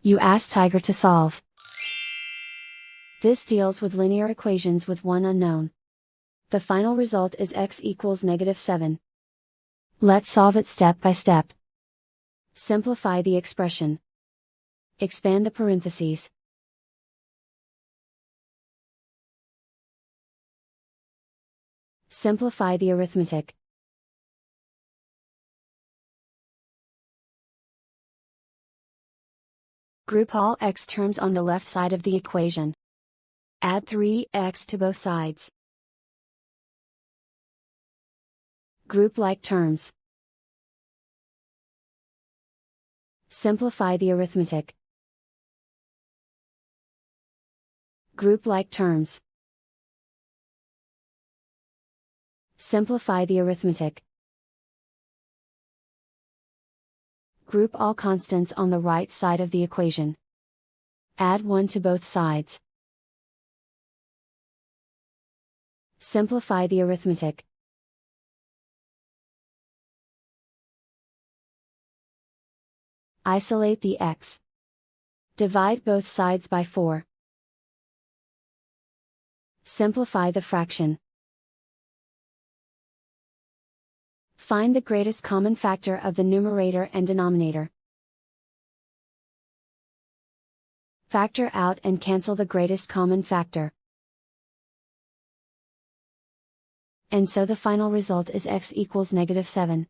You ask Tiger to solve. This deals with linear equations with one unknown. The final result is x equals -7. Let's solve it step by step. Simplify the expression. Expand the parentheses. Simplify the arithmetic. Group all x terms on the left side of the equation. Add 3x to both sides. Group like terms. Simplify the arithmetic. Group like terms. Simplify the arithmetic. Group all constants on the right side of the equation. Add 1 to both sides. Simplify the arithmetic. Isolate the x. Divide both sides by 4. Simplify the fraction. Find the greatest common factor of the numerator and denominator. Factor out and cancel the greatest common factor. And so the final result is x equals -7.